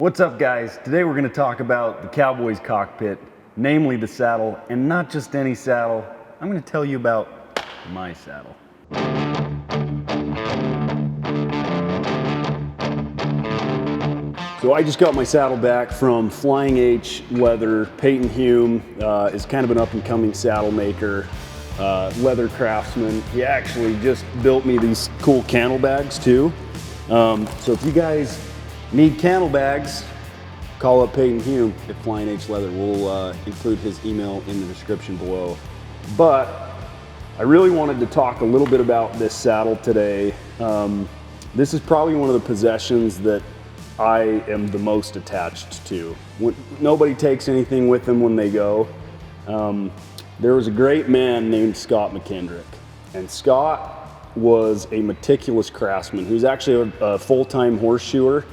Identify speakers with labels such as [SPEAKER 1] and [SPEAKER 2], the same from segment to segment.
[SPEAKER 1] What's up, guys? Today we're going to talk about the Cowboys cockpit, namely the saddle, and not just any saddle. I'm going to tell you about my saddle. So I just got my saddle back from Flyinghleather. Payton Hulme is kind of an up-and-coming saddle maker, leather craftsman. He actually just built me these cool cantle bags too. So if you guys need cantle bags, call up Payton Hulme at Flyinghleather. We'll include his email in the description below. But I really wanted to talk a little bit about this saddle today. This is probably one of the possessions that I am the most attached to. Nobody takes anything with them when they go. There was a great man named Scott McKenzie, and Scott was a meticulous craftsman. He was actually a full-time horseshoer.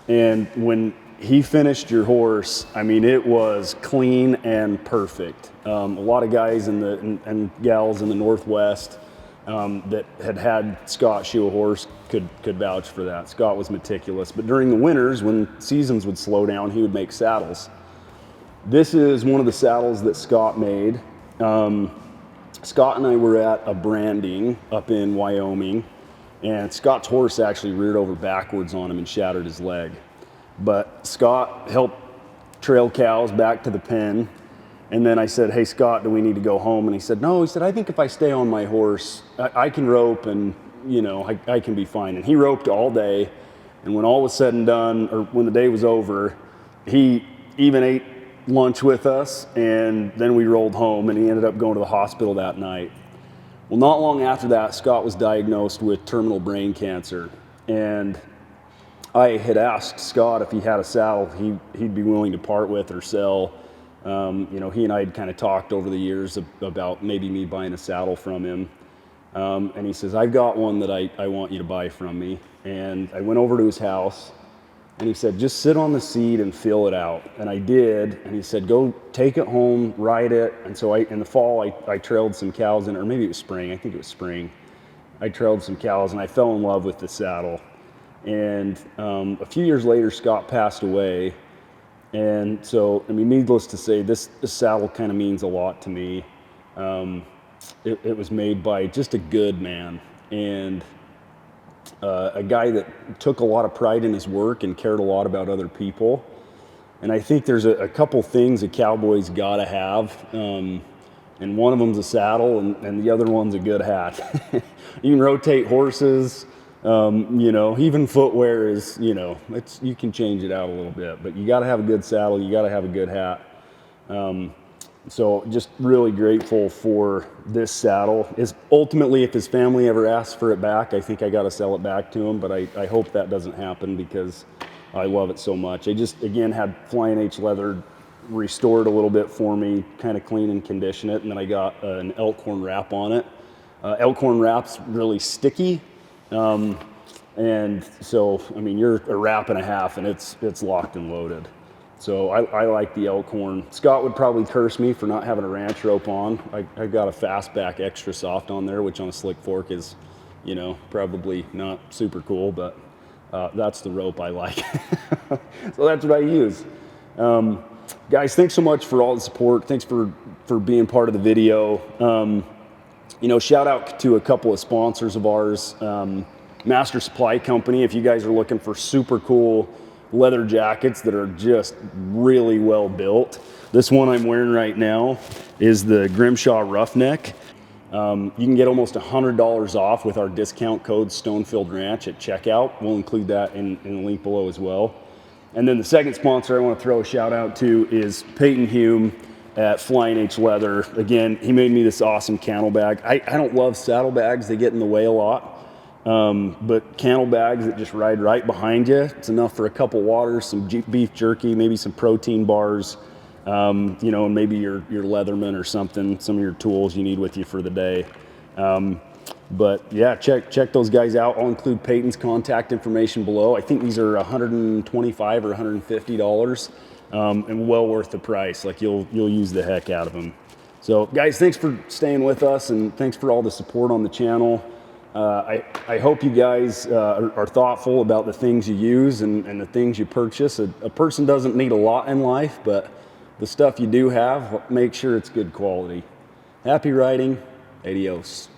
[SPEAKER 1] And when he finished your horse, I mean, it was clean and perfect. A lot of guys and gals in the Northwest that had Scott shoe a horse could vouch for that. Scott was meticulous. But during the winters, when seasons would slow down, he would make saddles. This is one of the saddles that Scott made. Scott and I were at a branding up in Wyoming, and Scott's horse actually reared over backwards on him and shattered his leg. But Scott helped trail cows back to the pen. And then I said, "Hey, Scott, do we need to go home?" And he said, "No." He said, "I think if I stay on my horse, I can rope and, you know, I can be fine." And he roped all day. And when all was said and done, or when the day was over, he even ate lunch with us. And then we rolled home, and he ended up going to the hospital that night. Well, not long after that, Scott was diagnosed with terminal brain cancer. And I had asked Scott if he had a saddle he'd be willing to part with or sell. You know, he and I had kind of talked over the years about maybe me buying a saddle from him. And he says, "I've got one that I want you to buy from me." And I went over to his house, and he said, "Just sit on the seat and feel it out." And I did. And he said, "Go take it home, ride it." And so in the fall, I trailed some cows in it, or maybe it was spring. I think it was spring. I trailed some cows, and I fell in love with the saddle. And a few years later, Scott passed away. And so, I mean, needless to say, this saddle kind of means a lot to me. It was made by just a good man, and a guy that took a lot of pride in his work and cared a lot about other people. And I think there's a couple things a cowboy's got to have. And one of them's a saddle, and the other one's a good hat. You can rotate horses. You know, even footwear is, you know, you can change it out a little bit, but you got to have a good saddle. You got to have a good hat. So just really grateful for this saddle. Ultimately, if his family ever asks for it back, I think I got to sell it back to him, but I hope that doesn't happen because I love it so much. I just, again, had Flyinghleather restored a little bit for me, kind of clean and condition it, and then I got an elk horn wrap on it. Elk horn wrap's really sticky. And so, I mean, you're a wrap and a half and it's locked and loaded. So I like the elk horn. Scott would probably curse me for not having a ranch rope on. I got a fastback extra soft on there, which on a slick fork is, you know, probably not super cool, but that's the rope I like. So that's what I use. Guys, thanks so much for all the support. Thanks for being part of the video. You know, shout out to a couple of sponsors of ours. Master Supply Company, if you guys are looking for super cool leather jackets that are just really well built. This one I'm wearing right now is the Grimshaw Roughneck. You can get almost $100 off with our discount code Stonefield Ranch at checkout. We'll include that in the link below as well. And then the second sponsor I want to throw a shout out to is Payton Hulme at Flyinghleather. Again, he made me this awesome cantle bag. I don't love saddle bags. They get in the way a lot. But cantle bags that just ride right behind you. It's enough for a couple waters, some beef jerky, maybe some protein bars, you know, and maybe your Leatherman or something, some of your tools you need with you for the day. But yeah, check those guys out. I'll include Payton's contact information below. I think these are $125 or $150, and well worth the price. Like you'll use the heck out of them. So guys, thanks for staying with us, and thanks for all the support on the channel. I hope you guys are thoughtful about the things you use and the things you purchase. A person doesn't need a lot in life, but the stuff you do have, make sure it's good quality. Happy riding. Adios.